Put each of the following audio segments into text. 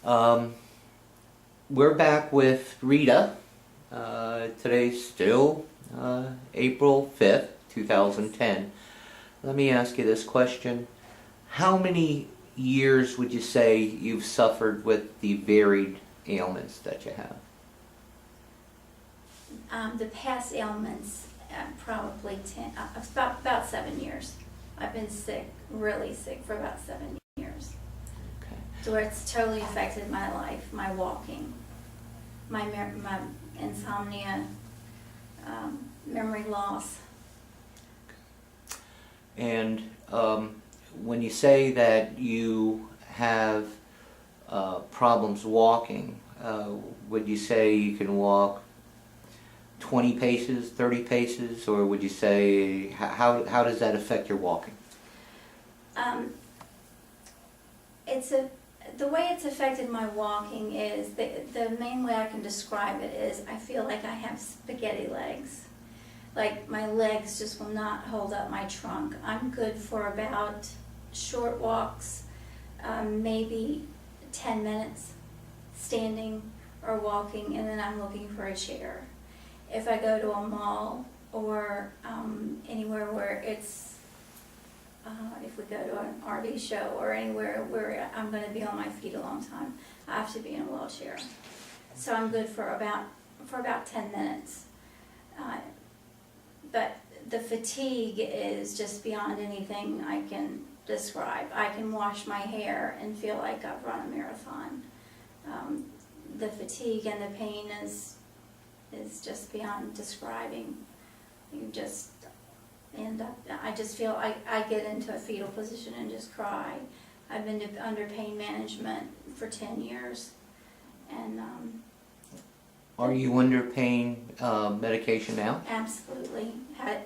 Um, we're back with Rita. Today's still April 5th, 2010. Let me ask you this question. How many years would you say you've suffered with the varied ailments that you have? The past ailments, probably 10, about 7 years. I've been sick, really sick, for about 7 years. Okay. So where it's totally affected my life, my walking, my insomnia, memory loss. And when you say that you have problems walking, would you say you can walk 20 paces, 30 paces, or would you say, how does that affect your walking? The way it's affected my walking is, the main way I can describe it is I feel like I have spaghetti legs. Like my legs just will not hold up my trunk. I'm good for about short walks, maybe 10 minutes standing or walking, and then I'm looking for a chair. If I go to a mall or anywhere where it's, if we go to an RV show or anywhere where I'm going to be on my feet a long time, I have to be in a wheelchair. So I'm good for about 10 minutes. But the fatigue is just beyond anything I can describe. I can wash my hair and feel like I've run a marathon. The fatigue and the pain is just beyond describing. You just end up, I just feel, I get into a fetal position and just cry. I've been under pain management for 10 years. And Are you under pain medication now? absolutely.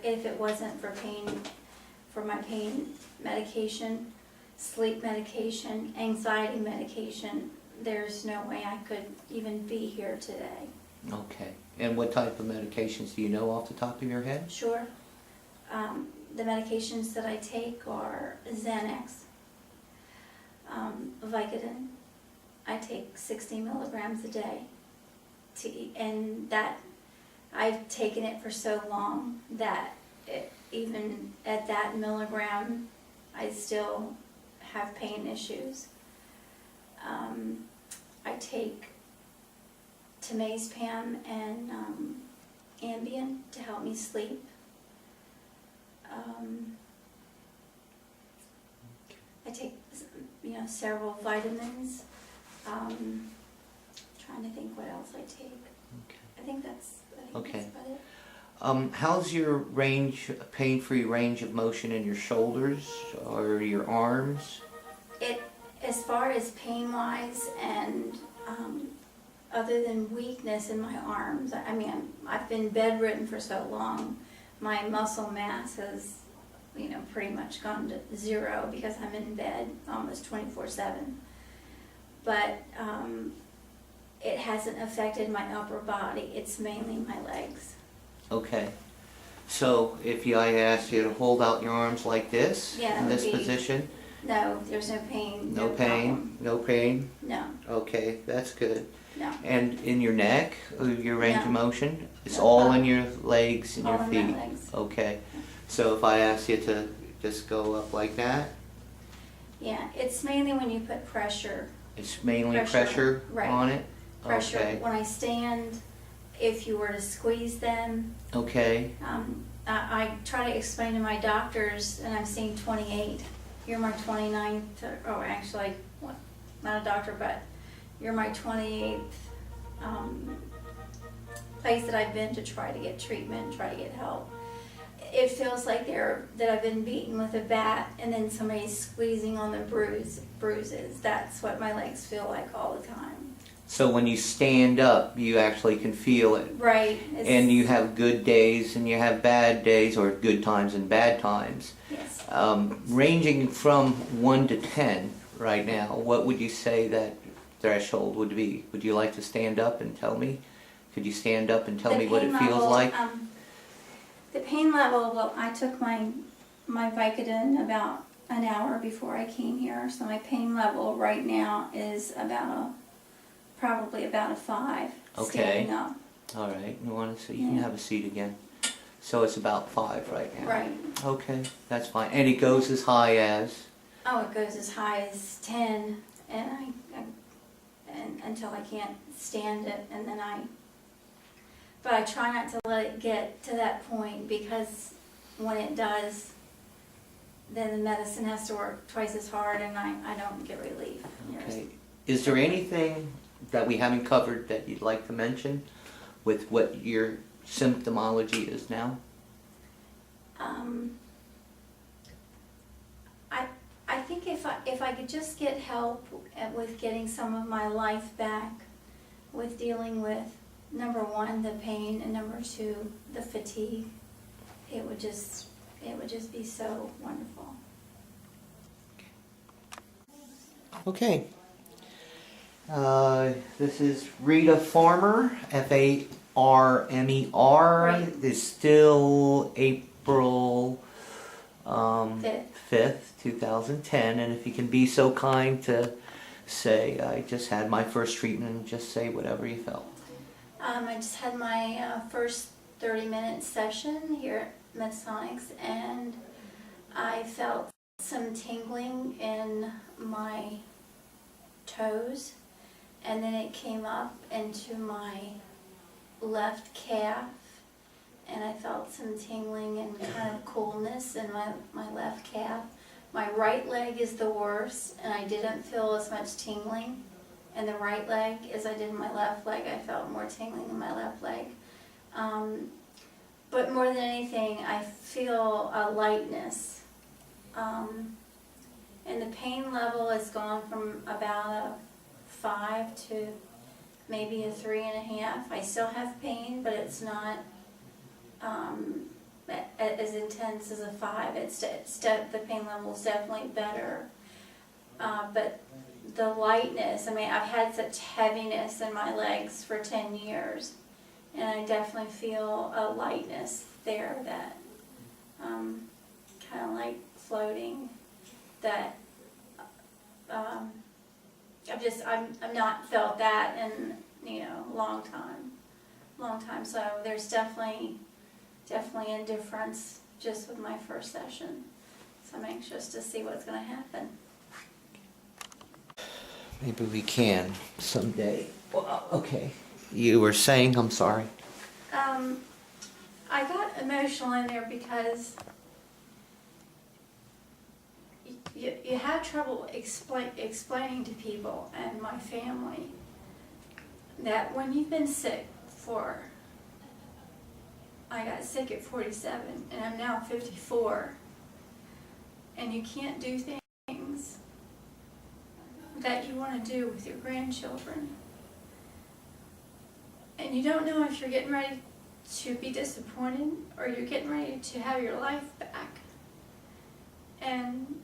If it wasn't for my pain medication, sleep medication, anxiety medication, there's no way I could even be here today. Okay. And what type of medications do you know off the top of your head? Sure. The medications that I take are Xanax, Vicodin. I take 60 milligrams a day to eat, and that I've taken it for so long that even at that milligram, I still have pain issues. I take temazepam and Ambien to help me sleep. I take, several vitamins. Trying to think what else I take. Okay. I think that's about it. How's your pain-free range of motion in your shoulders or your arms? As far as pain-wise and other than weakness in my arms, I've been bedridden for so long, my muscle mass has, pretty much gone to zero because I'm in bed almost 24/7. But it hasn't affected my upper body. It's mainly my legs. Okay. So if I asked you to hold out your arms like this, Yeah, in that this would be- position? No, there's no pain. No pain? problem. No pain? No, Okay, that's good. no. And in your neck, your range of No. motion? It's No all in problem. your legs and All your in feet? my legs. Okay. So if I asked you to just go up like that, Yeah, it's mainly when you put pressure. it's mainly Pressure, pressure right. on it? Pressure. Okay. When I stand, if you were to squeeze them, Okay. I try to explain to my doctors, and I'm seeing 28. You're my 29th, actually, not a doctor, but you're my 28th place that I've been to try to get treatment, try to get help. It feels like that I've been beaten with a bat, and then somebody's squeezing on the bruises. That's what my legs feel like all the time. So when you stand up, you actually can feel it. Right. And you have good days and you have bad days, or good times and bad times. Yes. Ranging from 1 to 10 right now, what would you say that threshold would be? Would you like to stand up and tell me? Could you stand up and tell me what it feels like? The pain level, well, I took my Vicodin about an hour before I came here, so my pain level right now is about probably about a 5. Okay. Standing up. All right. You want to? So you can Yeah. have a seat again. So it's about 5 right now. Right. Okay, that's fine. And it goes as high as? Oh, it goes as high as 10, and and until I can't stand it, and then but I try not to let it get to that point, because when it does, then the medicine has to work twice as hard, and I don't get relief. Okay. Is there anything that we haven't covered that you'd like to mention with what your symptomology is now? I think if I could just get help with getting some of my life back, with dealing with, number 1, the pain, and number 2, the fatigue, it would just be so wonderful. Okay. This is Rita Farmer, Farmer. Right. It's still April 5th, 2010. And if you can be so kind to say, I just had my first treatment, and just say whatever you felt. I just had my first 30-minute session here at Metasonics, and I felt some tingling in my toes, and then it came up into my left calf, and I felt some tingling and kind of coolness in my left calf. My right leg is the worst, and I didn't feel as much tingling in the right leg as I did in my left leg. I felt more tingling in my left leg. But more than anything, I feel a lightness. And the pain level has gone from about a 5 to maybe a 3.5. I still have pain, but it's not as intense as a 5. The pain level is definitely better. But the lightness, I mean, I've had such heaviness in my legs for 10 years, and I definitely feel a lightness there that kind of like floating, that I've not felt that in a long time. So there's definitely a difference just with my first session. So I'm anxious to see what's going to happen. Maybe we can someday. Well, okay. You were saying, I'm sorry. I got emotional in there because you have trouble explaining to people and my family that when you've been sick I got sick at 47 and I'm now 54, and you can't do things that you want to do with your grandchildren, and you don't know if you're getting ready to be disappointed or you're getting ready to have your life back. And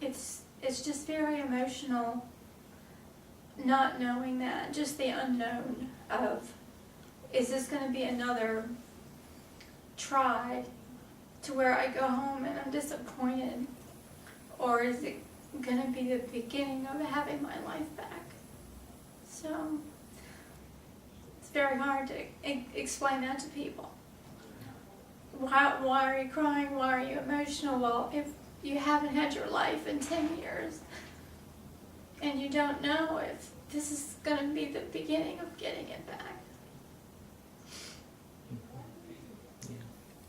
it's just very emotional, not knowing that, just the unknown of, is this going to be another try to where I go home and I'm disappointed, or is it going to be the beginning of having my life back? So it's very hard to explain that to people. Why are you crying? Why are you emotional? Well, if you haven't had your life in 10 years and you don't know if this is going to be the beginning of getting it back.